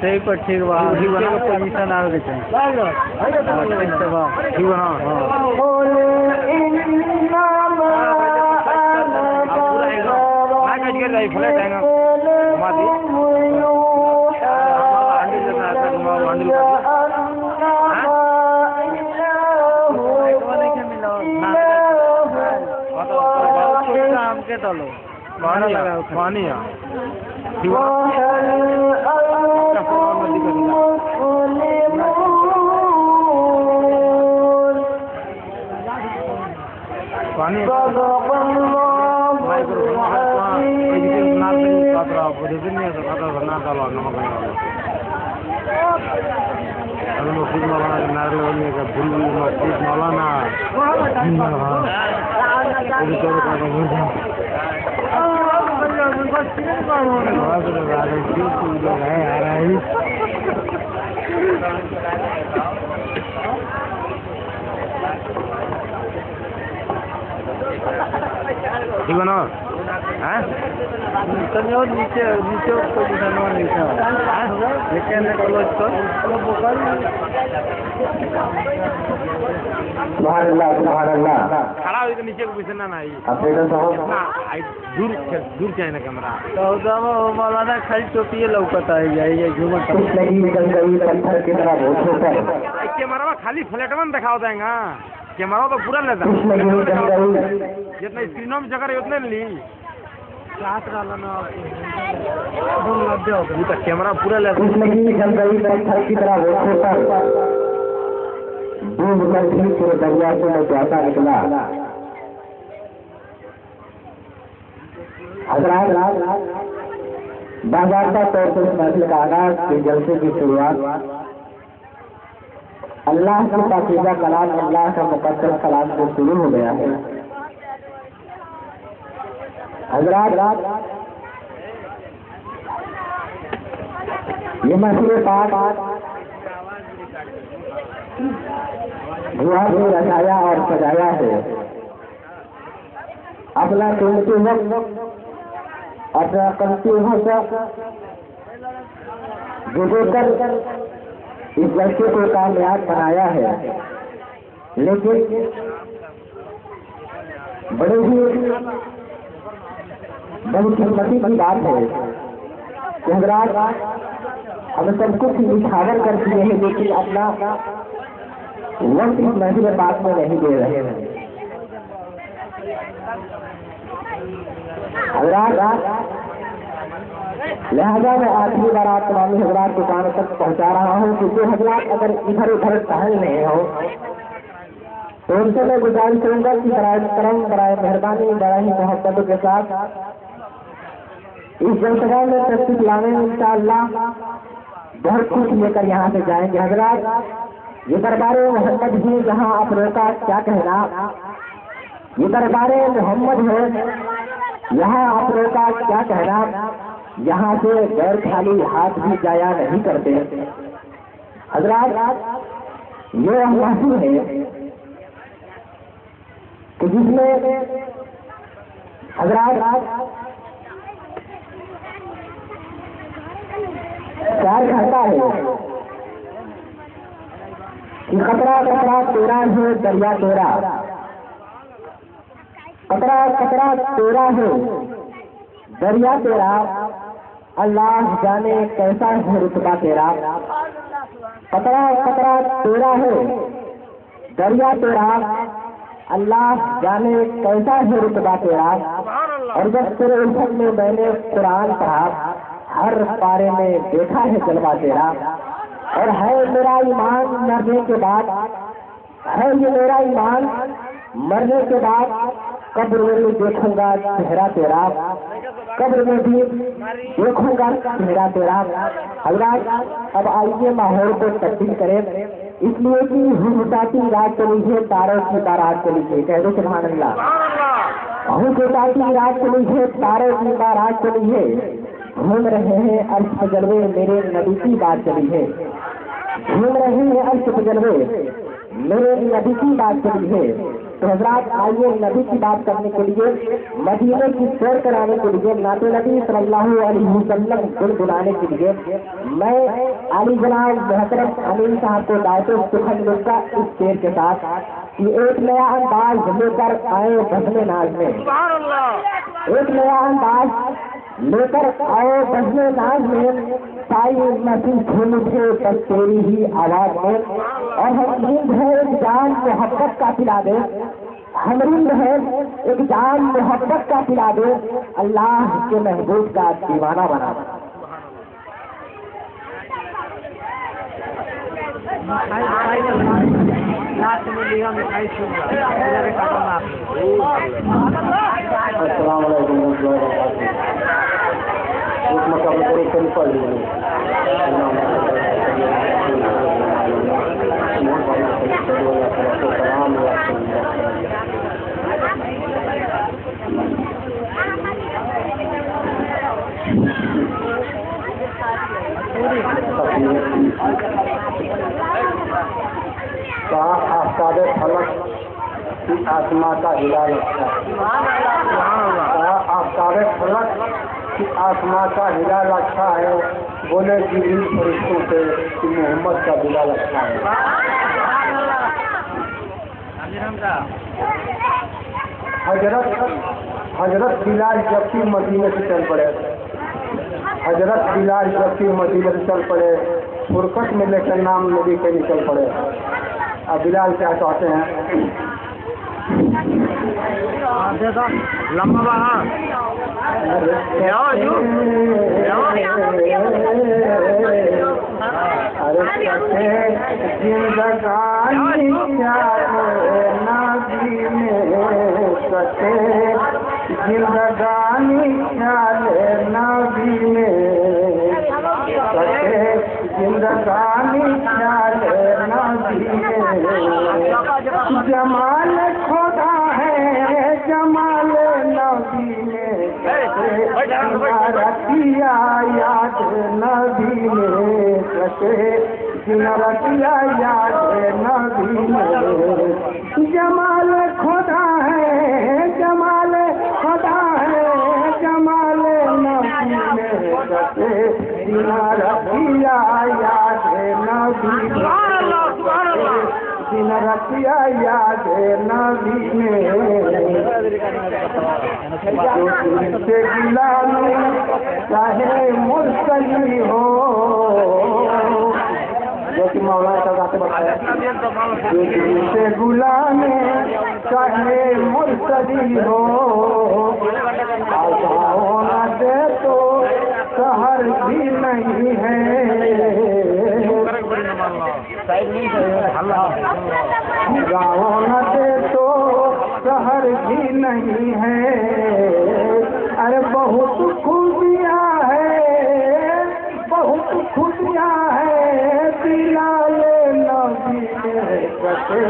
सही पर ठीक बा ही बना पोजीशन आवे के चाहिए ही बना फ्लैट है ना घुमा दी हमके तलो पानी पानी मौलाना ठीक बनो हाँ तनियो नीचे नीचे पोजीशन में नीचे लेकिन क्लोज कर सुभान अल्लाह खड़ा हो तो नीचे को घुसना नहीं अपने साहब इतना दूर दूर चाहिए ना कैमरा तो उदामा मौलाना खाली टोपी लौकता है ये झूमर कुछ नहीं निकल गई पत्थर की तरह बहुत छोटा कैमरा में खाली फ्लैट में दिखाओ देगा कैमरा तो पूरा लेता कुछ नहीं निकल गई जितना स्क्रीनों में जगह उतने ली कैमरा पूरा लेता कुछ नहीं निकल गई पत्थर की तरह बहुत छोटा डूब कर भी पूरे दरिया से मैं प्यासा निकला हजरात बाज़ाब्ता तौर पर इस महफिल का आगाज के जलसे की शुरुआत अल्लाह का पाकीज़ा कलाम अल्लाह का मुक़द्दस कलाम से शुरू हो गया है। हजरात ये महफिल पाक दुआ से रचाया और सजाया है। अपना कीमती वक्त अपना कीमती वक्त गुजर कर इस लड़के को कामयाब बनाया है। लेकिन बड़ी कीमती की बात है कि हजरात हम सब कुछ निछावर कर दिए हैं लेकिन अपना वक्त इस महफिल पाक में नहीं दे रहे हैं। हजरात लिहाजा मैं आखिरी बार आप तमाम हजरात को कानों तक पहुंचा रहा हूँ कि जो हजरात अगर इधर उधर टहल रहे हो तो उनसे मैं गुजारिश करूंगा कि बराए करम बराए मेहरबानी बराए मोहब्बतों के साथ इस जलसगाह में तशरीफ लाने में इंशाअल्लाह बहुत कुछ लेकर यहाँ से जाएंगे। हजरात ये दरबारे मोहम्मद ही जहाँ अपने का क्या कहना, ये दरबारे मोहम्मद है यहाँ अपने का क्या कहना। यहाँ से गैर खाली हाथ भी जाया नहीं करते। हजरात ये महसूस है कि जिसमें हजरात प्यार करता है कि कतरा कतरा तेरा है दरिया तेरा, कतरा कतरा तेरा है दरिया तेरा, अल्लाह जाने कैसा है रुतबा तेरा। कतरा कतरा तेरा है दरिया तेरा, अल्लाह जाने कैसा है रुतबा तेरा। और जब तेरे उल्फत में मैंने कुरान पढ़ा हर पारे में देखा है जलवा तेरा। और है मेरा ईमान मरने के बाद, है ये मेरा ईमान मरने के बाद, कब्र में भी देखूंगा चेहरा तेरा, कब्र में भी देखूंगा चेहरा तेरा। हजरात अब आइए माहौल को तब्दील करें, इसलिए कि हुसैनी रात चली है तारों की बारात चली है। कह दो सुभान अल्लाह। हुसैनी रात चली है तारों की बारात चली है, घूम रहे हैं अर्श पे जलवे मेरे नबी की बात चली है। घूम रहे हैं अर्श पे जलवे मेरे नबी की बात चली है। तो हजरात आइए नबी की बात करने के लिए, मदीने की सैर कराने के लिए, नाते नबी सल्लल्लाहु अलैहि वसल्लम गुनगुनाने के लिए मैं अली जनाब मोहतरम अमीन साहब को दायित्व सुखन लूंगा इस शेर के साथ कि एक नया अंदाज लेकर आए बजने नाज में, एक नया अंदाज लेकर आओ बजने नाज में, साई महसूस झूम उठे बस तेरी ही आवाज में। और हम नींद है एक जान मोहब्बत का पिला दे, हम नींद है एक जान मोहब्बत का पिला दे, अल्लाह के महबूब का दीवाना बना। अस्सलाम वालेकुम पढ़ कहा आफ्ताब फलक की आसमां का हिलाल अच्छा है। कहा आफ्ताब फलक की आसमां का हिलाल अच्छा है। बोले जिब्रील फरिश्तों से कि मोहम्मद का बिलाल अच्छा है। हजरत बिलाल जबकि मदीने से चल पड़े। हजरत बिलाल जबकि मदीने से चल पड़े। फुरकत में लेकर नाम नबी के निकल पड़े। अब बिलाल क्या कहते हैं? लंबा बहा अरे कटे जिंदगानी नबी में कटे जिंदगानी नबी में कटे जिंदगानी नबी में जमाल खोदा है जमाल नबी में रतिया याद नबी में कटे रतिया याद नबी में जमाल खोदा है जमाल खोदा है जमाल नबी में कटे रतिया याद नबी में रतिया याद नबी में से गुलामी चाहे मुर्सली हो जो कि मौलाना का गाते बताया से गुलामी चाहे मुर्सली हो आजाओ न दे तो शहर भी नहीं है गाँव न दे तो शहर भी नहीं है। अरे बहुत खूबियाँ है बहुत खूबियाँ है बिलाल नबी में कटे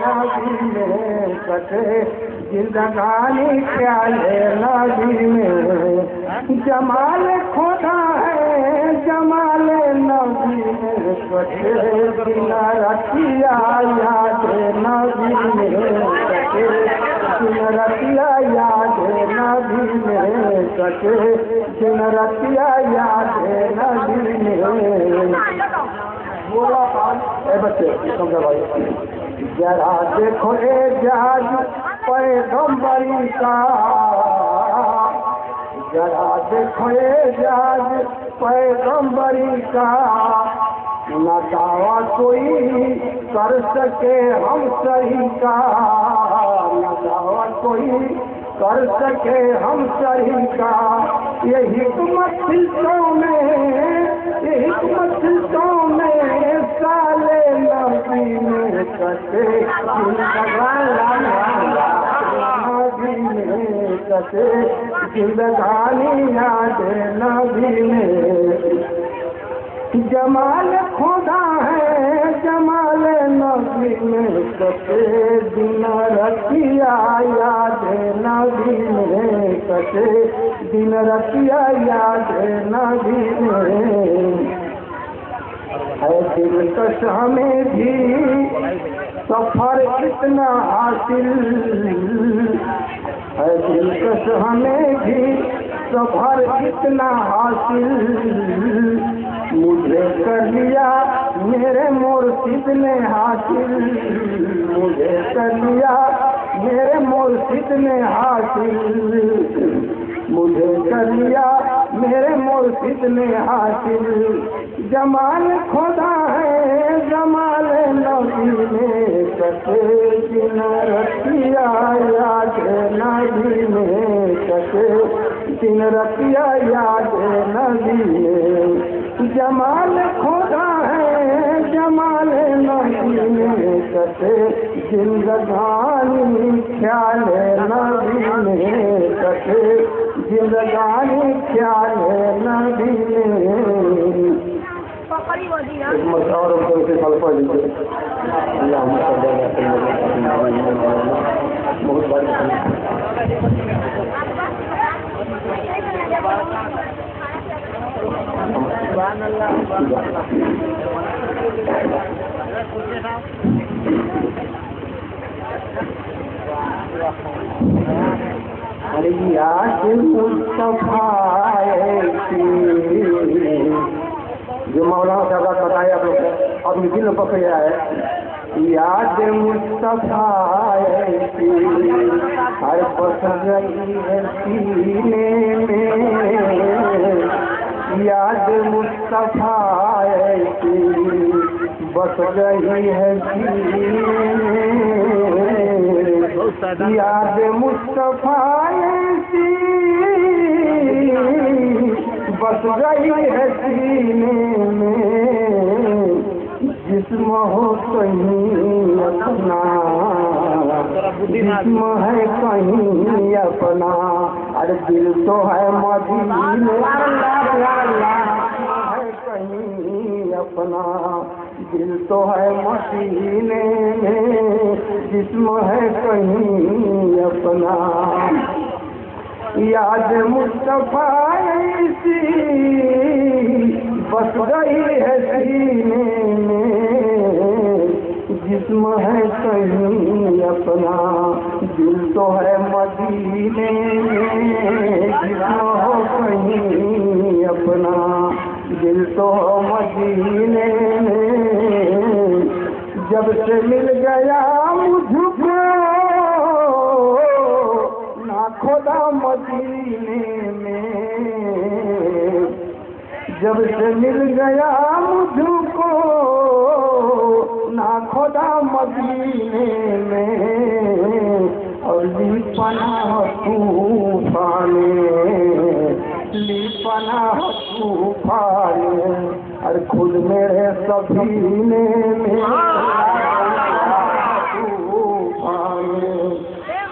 नबी में कटे जिंदगानी ख्याल नबी में जमाल खोदा है जमाल नबी में कटे बिना रतिया याद नबी में कटे बिना रतिया याद नबी में कटे बिना रतिया याद नबी में बोला बच्चे समझा भाई जरा देखो एजाज पैगंबरी का जरा देखो एजाज पैगंबरी का न दावा कोई कर सके हम सही का न दावा कोई कर सके हम सही का ये हिकमत सिलतों में ये हिकमत सिलतों में साले नबी में कटे नबी में कटे जिंदगानी याद नबी में जमाल खोदा है जमाल नबी में कटे दिन रतिया याद नबी में कटे दिन रतिया याद नबी में है दिलकश हमें भी सफर इतना हासिल है दिलकश हमें भी सफर इतना हासिल मुझे कर लिया मेरे मुर्शिद ने हासिल मुझे कर लिया मेरे मुर्शिद ने हासिल मुझे कर लिया मेरे मुर्शिद ने हासिल जमाल खोदा है जमाल नबी में कटे दिन रतिया याद नबी में कटे दिन रतिया याद नबी में जमाल खोदा है जमाल नबी में कटे जिंदगानी ख्याल नबी में कटे जिंदगानी ख्याल नबी में और उनसे फल पड़ लीजिए बहुत बड़ी याद मुस्तफा जो मौलाना साहब बताए आप लोग को अब दिल पकड़ है। याद मुस्तफा हर बस गई है सीने में। याद मुस्तफा बस गई है सीने में। याद मुस्तफा बस गई है सीने में। जिस्म हो कहीं अपना, जिस्म है कहीं अपना, अरे दिल तो है मदीने है कहीं अपना। दिल तो है मदीने में, जिस्म है कहीं अपना। याद मुस्तफा बस गई है सीने में। जिस्म है कहीं अपना, दिल तो है मदीने में। जिस्म हो कहीं अपना, दिल तो हो मदीने में। जब से मिल गया मुझको ना खुदा मदीने में। जब से मिल गया मुझको ना खुदा मदीने में। और ली पनाह तूफाने, ली पनाह तूफाने, और खुद मेरे सफीने में तूफाने।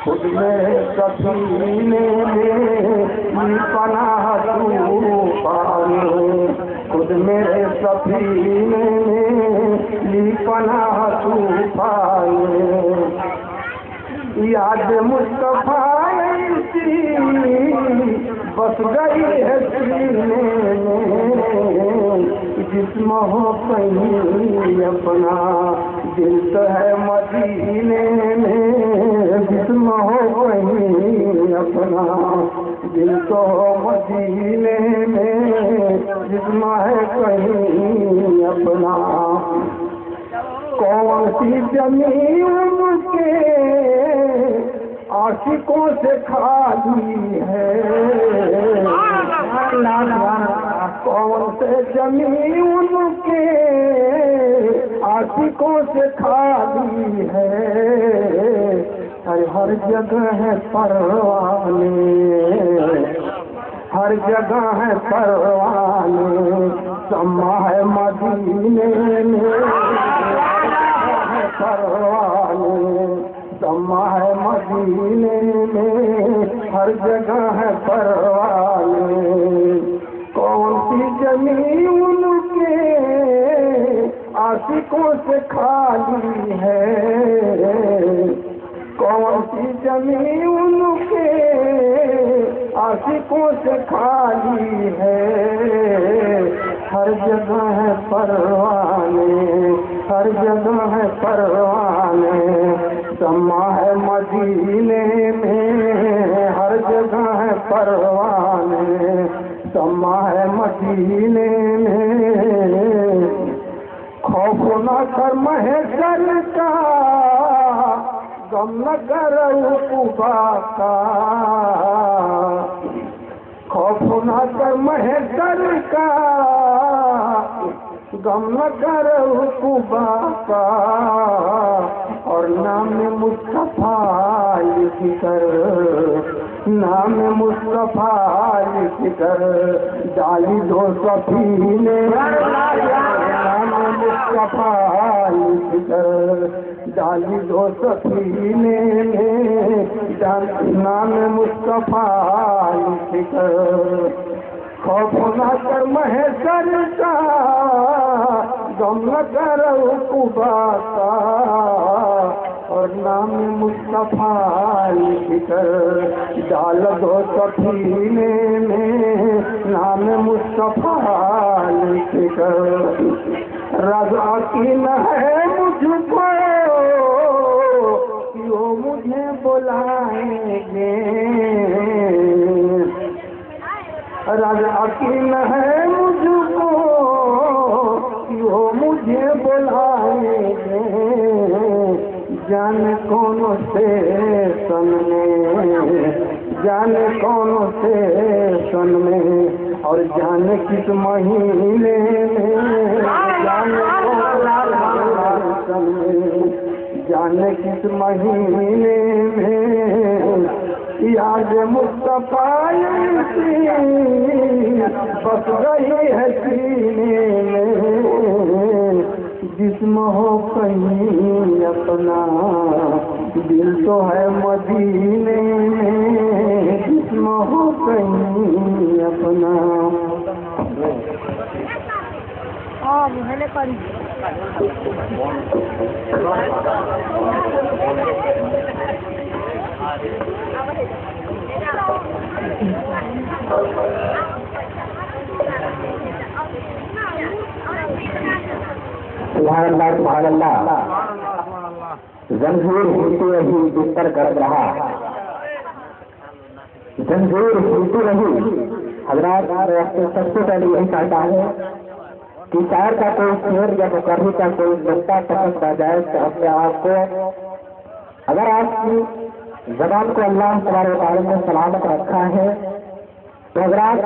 खुद मेरे सफीने में पनाह तूफाने। खुद मेरे सफीने में पनाह तूफाने। याद मुस्तफा बस गई है सीने में। जिस्म हो कहीं अपना, दिल तो है मदीने में। जिस्म हो कहीं अपना, दिल तो हो मदीने में। जिस्म है कहीं अपना। कौन सी जमीन के आशिकों से खाली है। कौन से जमीन के आशिकों से खाली है। हर जगह है परवाने, हर जगह है परवाने। समा है मदीने में परवाने। समा है मदीने में, हर जगह है परवाने। कौन सी जमीन के आशिकों से खाली है। कौन सी जमीन के आशिकों से खाली है। हर जगह है परवाने, हर जगह है परवाने। समा है मदीने में, हर जगह है परवाने। समा है मदीने में। खौफ न कर महशर का, गम न कर उक़बा का। खौफ न कर महशर का, गम न कर उक़बा का। और नाम मुस्तफा लिख कर, नाम मुस्तफा लिख कर डाली दो सफीने। नाम मुस्तफा लिख कर डाली दो सफीने में। नाम मुस्तफा लिख कर। खौफ न कर महशर का, गम न कर उक़बा का। और नाम मुस्तफा लिखकर डाल दो सफीने में, नाम मुस्तफा लिखकर। रज़ा की न है मुझको कि वो मुझे बुलाएंगे, रज़ा की न है मुझको कि वो मुझे बुलाएंगे। जाने कौन से सन में, जाने कौन से सन में, और जाने किस महीने में, जाने कौन सन में, जाने किस महीने में। याद मुस्तफा बस गई है सीने में। जिस्म हो कहीं अपना, दिल तो है मदीने में। जिस्म हो कहीं अपना। सुभान अल्लाह, सुभान अल्लाह। जंजीर हिलती रही, बिस्तर गर्म रहा। जंजीर हिलती रही। हजरात, सबसे पहले यही कहता है कि शायर का कोई शेर या मुकर्री का कोई नुक्ता पसंद आ जाए तो अपने आप को, अगर आपकी जबान को अल्लाह तबारक व तआला ने सलामत रखा है तो हजरात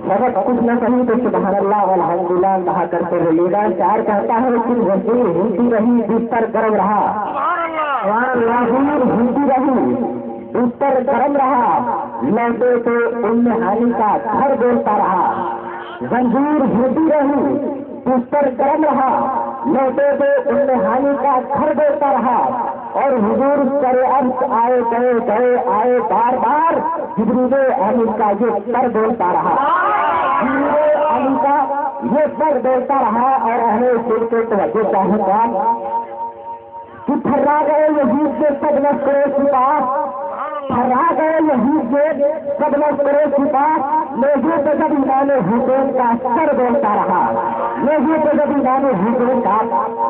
सबक कुछ न कहीं तो सुभान अल्लाह अल्हम्दुलिल्लाह कहा करते रहिएगा। शायर कहता है कि जंजीर हिलती रही, बिस्तर गर्म रहा। जंजीर हिलती रही, बिस्तर गर्म रहा, लौटे तो उम्मे हानी का घर बोलता रहा। जंजीर हिलती रही, बिस्तर गर्म रहा, लौटे तो उम्मे हानी का घर बोलता रहा। और हुजूर करे अर्श आए गए गए आए बार बार, जिब्रील अमीन का ये सर बोलता रहा। जिब्रील अमीन का ये सर बोलता रहा। और अहले सिर के तवज्जो चाहूंगा कि फर्रा गए यजीद के सब लश्करे सिपाह, फर्रा गए यजीद के सब लश्करे सिपाह। लेजे पे जब इमाम हुसैन का सर बोलता रहा, लेजे पे जब इमाम हुसैन का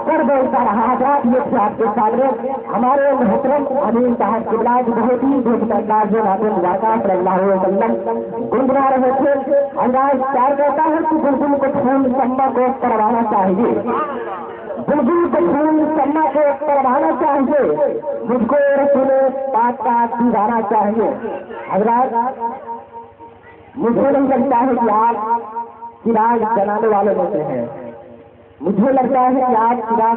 सर बोलता रहा। हजरात, ये थे आपके सामने हमारे मोहतरम अमीन साहब किबला बहुत ही बेहतरंदाज वाक़ा सल्लल्लाहु अलैहि वसल्लम गुनगुना रहे थे। अंदाज प्यार कहता है कि बुलबुल को फूल सम्मा को करवाना चाहिए, बुलबुल को फूल सम्मा को करवाना चाहिए, मुझको रसूल पाक का दीवाना चाहिए। हजरात, मुझे नहीं लगता है कि आप चिराग जलाने वाले में से हैं, मुझे लगता है कि आप चिराग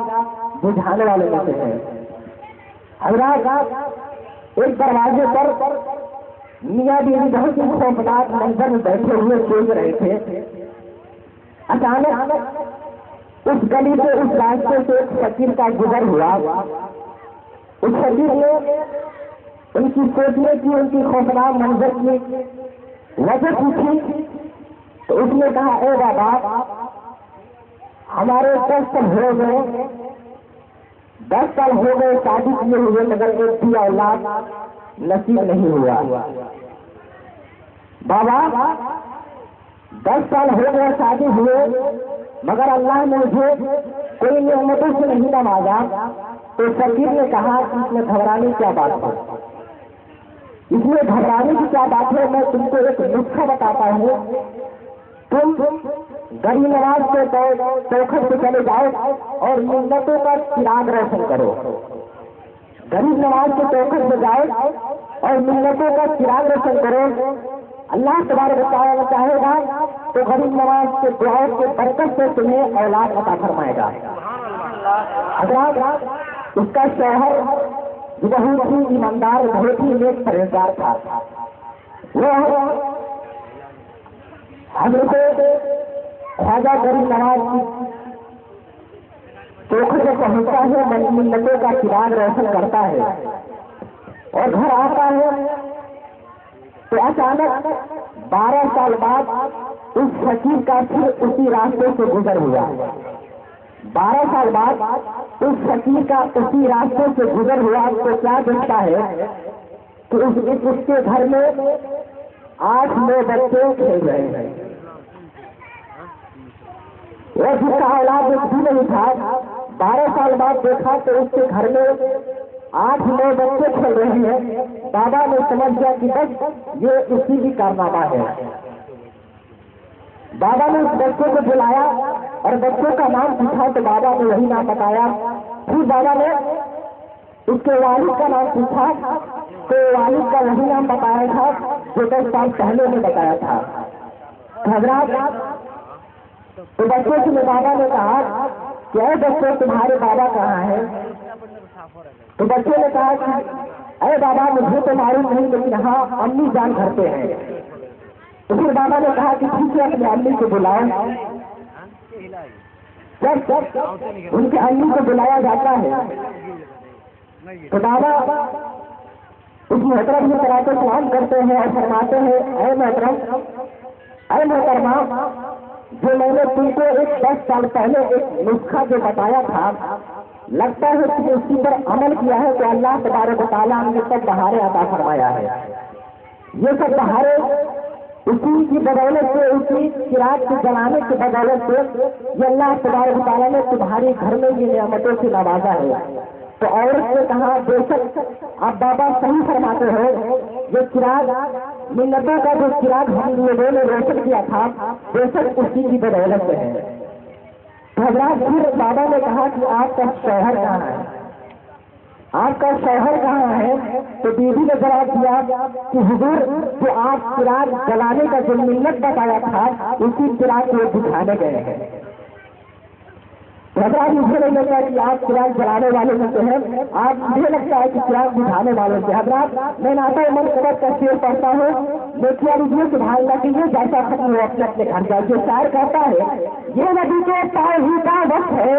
बुझाने वाले में से हैं। हजरात, एक दरवाजे पर मियां बीवी बहुत ही खौफनाक मंजर में बैठे हुए सोच रहे थे। अचानक उस गली से, उस रास्ते से एक फकीर का गुजर हुआ। उस फकीर ने उनकी सोचने की, उनकी खौफनाक मंजर की वजह पूछी तो उसने कहा, ए बाबा, हमारे 10 साल हो गए, 10 साल हो गए शादी किए हुए, मगर एक भी औलाद नसीब नहीं हुआ। बाबा, 10 साल हो गए शादी हुए, मगर अल्लाह ने मुझे कोई नेमतों से नहीं नवाजा। तो फकीर ने कहा कि इसमें घबराने क्या बात है, इसमें घबराने की क्या बात है। मैं तुमको एक नुस्खा बताता हूँ। तुम गरीब नवाज के चौखट से चले जाओ और मिन्नतों का चिराग रोशन करो। गरीब नवाज के चौखट से जाओ और मिन्नतों का चिराग रोशन करो। अल्लाह तबारक व तआला चाहेगा तो गरीब नवाज के दुआओं के बरकत से तुम्हें औलाद अता फरमाएगा। हजरात, उसका शौहर बहुत ही ईमानदार, बहुत ही नेक परहेजगार था। वह हजरत ख्वाजा गरीब नवाज की चौखट में पहुंचता है, मिन्नतों का चिराग रोशन करता है और घर आता है तो अचानक 12 साल बाद उस फकीर का फिर उसी रास्ते से गुजर हुआ। 12 साल बाद उस फकीर का उसी रास्ते से गुजर हुआ तो क्या देखता है कि उसके घर में 8-9 बच्चे खेल रहे हैं। वह जिसका औलाद भी नहीं था, 12 साल बाद देखा तो उसके घर में 8-9 बच्चे खेल रहे हैं। बाबा ने समझ गया कि बस ये उसी की कारनामा है। बाबा ने उस बच्चे को बुलाया और बच्चों का नाम पूछा तो बाबा ने वही नाम बताया। फिर बाबा ने उसके वालिद का नाम पूछा तो वालिद का वही नाम बताया था जो 10 साल पहले ने बताया था। हजरात, तो बच्चों से बाबा ने कहा कि अरे बच्चों तुम्हारे बाबा कहाँ है? तो बच्चों ने कहा कि अरे बाबा मुझे तो मालूम नहीं, लेकिन हाँ अम्मी जान घर पे है। तो फिर बाबा ने कहा कि ठीक है अपनी अम्मी को बुलाओ। जब उनके अम्मी को बुलाया जाता है तो बाबा उस मोहतरम में कराते सलाम करते हैं और फरमाते हैं, अरे मोहतरम, अरे मोहतरमा, जो मैंने तुमको 10 साल पहले एक नुस्खा जो बताया था, लगता है कि उसी पर अमल किया है तो अल्लाह तबारक व तआला ने सब बहारे अता फरमाया है। ये सब बहारे उसी की बदौलत से, उसी चिराग के जलाने की बदौलत से ये अल्लाह तबारक व तआला ने तुम्हारे घर में ये नियामतों से नवाजा है। तो औरत ने कहा, बेशक आप बाबा सही फरमाते हो, ये चिराग मिन्नतों का जो चिराग हम लोगों ने रोशन किया था, बेशक उसी की बदौलत से है। हजरात, फिर बाबा ने कहा कि आपका शौहर कहाँ है? आपका शौहर कहाँ है? तो बीवी ने जवाब दिया कि हुजूर, जो आप चिराग जलाने का जो मिन्नत बताया था, उसी चिराग को बुझाने गए हैं। हजरात, मुझे नहीं लगता कि आप चिराग जलाने वाले में से हैं, आप मुझे लगता है कि चिराग बुझाने वाले से। हजरात, मैं नाता मन कबत का शेर पढ़ता हूँ, देखिए लीजिए कि भाई लीजिए जैसा खत्म हो अपने अपने घर जाइए। शायर कहता है, ये नदी के पाँव ही का वक्त है,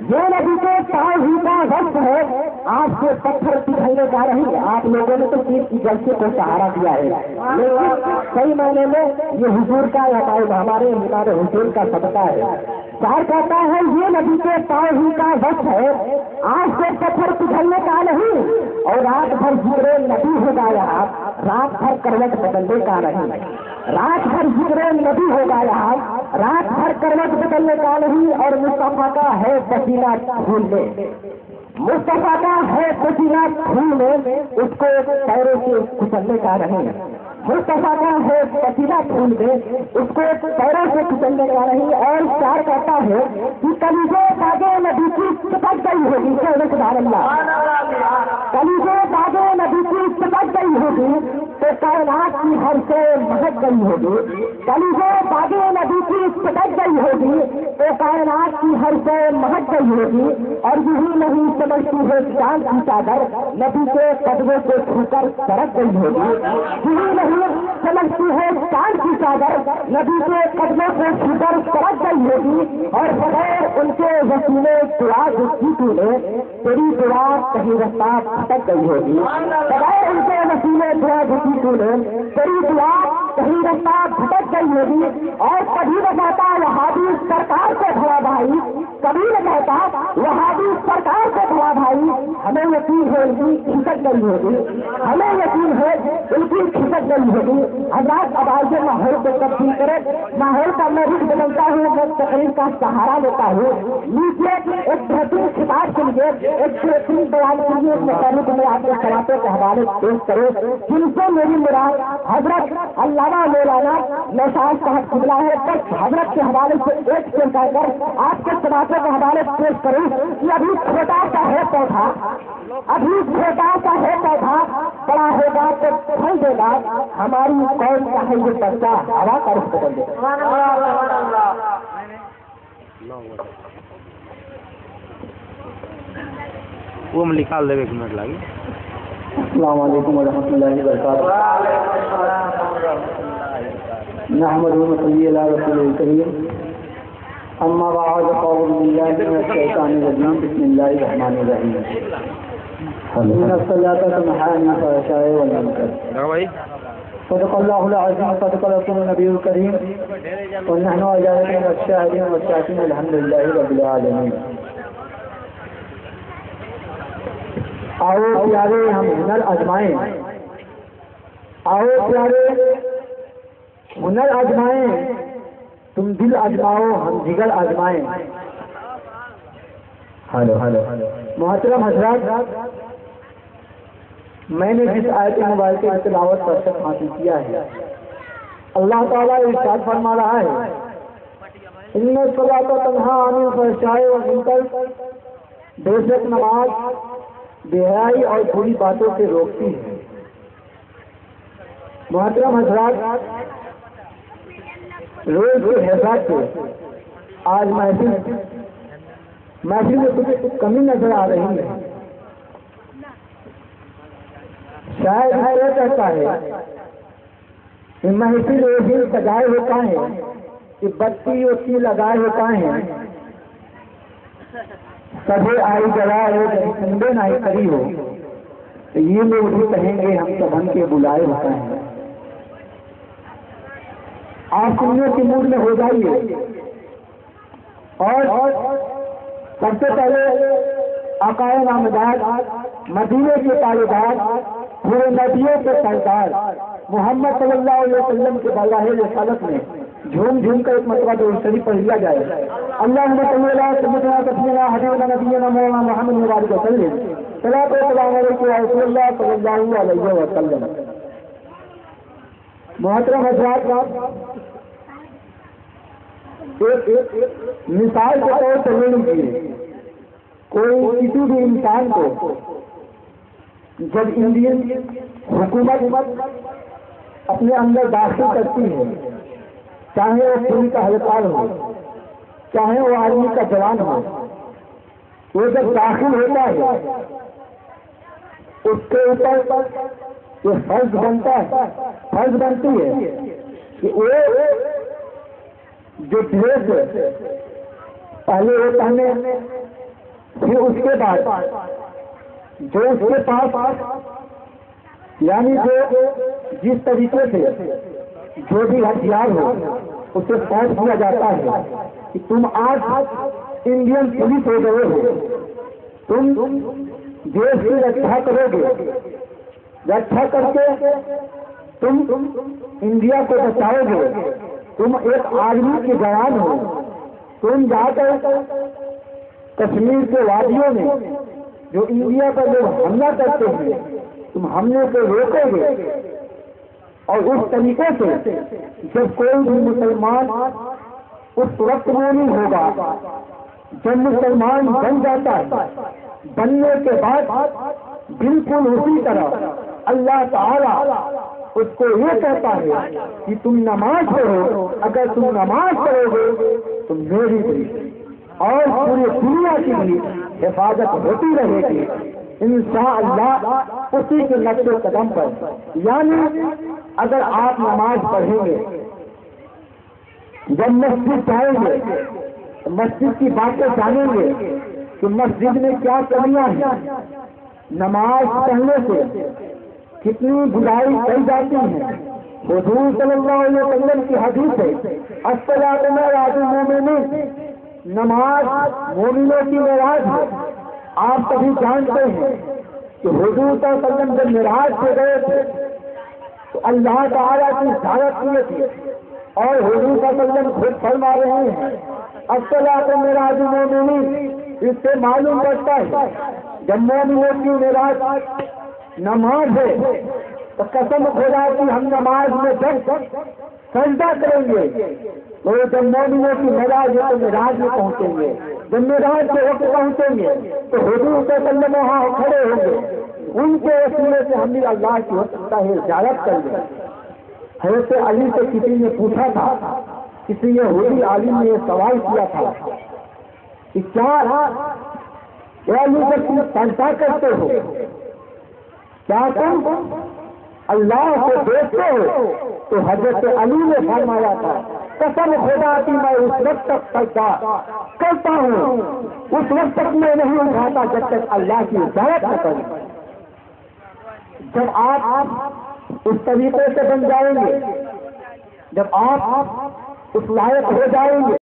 ये नदी के पाँव ही का वक्त है, आपसे पत्थर पिघलने जा रही है। आप लोगों ने तो तीर की जलसे को सहारा दिया है, लेकिन सही मायने में ये हुजूर का या हमारे हुजूर का सदका है। शायर कहता है, ये नदी के पाँव ही का वक्त है, आज से पत्थर पिघलने का नहीं, और रात भर जिक्र नदी होगा यहाँ, रात भर करवट बदलने का नहीं। रात भर जिक्र नदी होगा यहाँ, रात भर करवट बदलने का नहीं। और मुस्तफा का है पसीना खून में, मुस्तफा का है पसीना खून में, उसको पैरों से कुचलने का नहीं। मुस्तफा का है पसीना खून में, उसको पैरों से कुचलने का नहीं। और शायर कहता है कि कलीजे तागे नदी की चिपक गई होगी, सुभान अल्लाह, कलीजे तागे नदी की चिपक गई होगी तो कायनात की हर से महक गई होगी। कलीजे तागे नदी की चिपक गई होगी तो कायनात की हर से महक गई होगी। और यही नहीं समझती है चांद की चादर, नदी के कदमों को छूकर सरक गई होगी। यही नहीं समझती है चांद की चादर, नदी के कदमों को छूकर सरक गई होगी। और बगैर उनके वसीले दुआ जो की तूने, तेरी दुआ कहीं रास्ता भटक गई होगी। बगैर उनके वसीले दुआ जो की तूने, तेरी दुआ कहीं रास्ता भटक गई होगी। और कभी न कहता वहाबी सरकार को भला भाई, कभी न कहता वहाबी सरकार को भला भाई, हमें यकीन है इनकी खिसक गई होगी, हमें यकीन है इनकी खिसक गई होगी। हजरात, अब आइए माहौल को तब्दील करें। माहौल का मैं रुख बदलता हूँ, मैं तकरीर का सहारा लेता हूँ। नीचे एक बेहतरीन खिताब सुनिए, एक बेहतरीन बयान सुनिए, मुताबिक मैं आपके सवालों के हवाले पेश करूँ, जिनसे मेरी मुराद हजरत अल्लामा मौलाना नौशाद साहब किबला है। बस हजरत के हवाले से एक शेर कहकर आपके सवालों के हवाले पेश करूँ कि अभी छोटा सा है पौधा, अभी छोटा सा है पौधा, बड़ा होगा तो फल देगा। हमारी कौन का है ये बच्चा, हवा का रुख बदल दे। वो हम निकाल देवे, 1 मिनट लगी। अस्सलाम वालेकुम वरहमतुल्लाहि वबरकातुहू। नहमदुहु व नसल्ली अला रसूलिल करीम, अम्मा बाद, अऊज़ु बिल्लाहि मिनश शैतानिर रजीम, बिस्मिल्लाहिर रहमानिर रहीम। इन्ना सल्लाता तनहा अनिल फ़हशाइ वल मुनकर सदक़ल्लाहुल अज़ीम सदक़ रसूलुन नबीयुल करीम व नहनु अला ज़ालिका वश्शाहिदीन वश्शाकिरीन अल्हम्दुलिल्लाहि रब्बिल आलमीन। आओ प्यारे हम हुनर आजमाएं, आओ प्यारे हुनर आजमाएं, तुम दिल आजमाओ हम जिगर आजमाएं। हेलो मोहतरम हज़रात, मैंने जिस आयत मुबारक की तिलावत पर हासिल किया है, अल्लाह ताला इरशाद फरमा रहा है, इन्ना सलाता तन्हा अनिल फहशाए व मुनकर, बेशक नमाज बेहयाई और बुरी बातों से रोकती है। मोहतरम हज़रात, रोज के हिसाब से आज महफिल में कुछ कमी नजर आ रही है। शायद यह कहता है कि महफिल भी सजाए होता है कि बत्ती उसी लगाए होता है, सभी आई जलाए ठंडे नाई करी हो, तो ये लोग भी कहेंगे हम सबन के बुलाए होता है। आप सुनने के मूड में हो जाइए और सबसे पहले आकाए नामदार मदीने के तालेदार पूरे नदियों के सरदार मोहम्मद सल्लल्लाहु अलैहि वसल्लम के बलाहे रसालत में झूम झूम कर एक मरतबा दरूद शरीफ पढ़ लिया जाए। अल्लाहुम्मा सल्ली अला सय्यिदिना तस्लीमा हबीबना नबियना मौलाना मुहम्मद व आलिहि वसल्लम सल्लल्लाहु अलैहि वसल्लम। मोहतरम हज़रात, एक मिसाल के तौर पर ले लीजिए, कोई किसी भी इंसान को जब इंडियन हुकूमत अपने अंदर दाखिल करती है, चाहे वो पुलिस का हलकार हो, चाहे वो आर्मी का जवान हो, वो जब दाखिल होता है उसके ऊपर ये फर्ज बनता है, फर्ज बनती है कि वो जो ड्रेस पहले वो पहने, फिर उसके बाद जो उसके पास यानी जो जिस तरीके से जो भी हथियार हो उसे सौंप दिया जाता है कि तुम आज इंडियन पुलिस हो गए हो, तुम देश की रक्षा करोगे, रक्षा करके तुम इंडिया को बचाओगे, तुम एक आर्मी के जवान हो, तुम जाकर कश्मीर के वादियों में जो इंडिया पर लोग हमला करते हैं, तुम हमले को रोकोगे। और उस तरीके से जब कोई भी मुसलमान उस वक्त मोमिन होगा, जब मुसलमान बन जाता है, बनने के बाद बिल्कुल उसी तरह अल्लाह ताला उसको ये कहता है कि तुम नमाज पढ़ो, अगर तुम नमाज पढ़ोगे तो मेरी भी और पूरी दुनिया की भी हिफाजत होती रहेगी इंशाअल्लाह उसी के नक्शे कदम पर। यानी अगर आप नमाज पढ़ेंगे, जब मस्जिद जाएंगे, मस्जिद की बातें जानेंगे कि मस्जिद में क्या कमियां हैं, नमाज पढ़ने से कितनी बुराई कही जाती है। हुजूर सल्लल्लाहु अलैहि वसल्लम की हदीस है, अस्सलातु मिराजुल मोमिनीन, नमाज मोमिनों की मेराज है। आप सभी जानते हैं कि हुजूर सल्लल्लाहु अलैहि वसल्लम जब मेराज से गए थे तो अल्लाह ताला की ज़ियारत किए थे और हुजूर सल्लल्लाहु अलैहि वसल्लम खुद फरमा रहे हैं अस्सलातु मिराजुल मोमिनीन। इससे मालूम पड़ता है जब मोमिनों की मेराज नमाज है तो कसम खुदा की हम नमाज में जब सजदा करेंगे तो जब मोमिनों की मेराज है तो मेराज में पहुंचेंगे, जब मेराज के वक्त पहुंचेंगे तो हुजूर सल्लल्लाहु वहां खड़े होंगे, उनके वसीले से हम भी अल्लाह की हो सकता है इजाजत कर लें। हज़रत अली से किसी ने पूछा था, किसी यहूदी आलिम ने सवाल किया था कि क्या अली जब तुम सजदा करते हो, क्या तुम अल्लाह को देखते हो? तो हजरत अली ने फरमाया था, कसम खुदा की मैं उस वक्त तक सजदा करता हूँ, उस वक्त तक मैं नहीं उठाता जब तक अल्लाह की इजाजत न करूं। जब आप इस तरीके से बन जाएंगे, जब आप उस लायक हो जाएंगे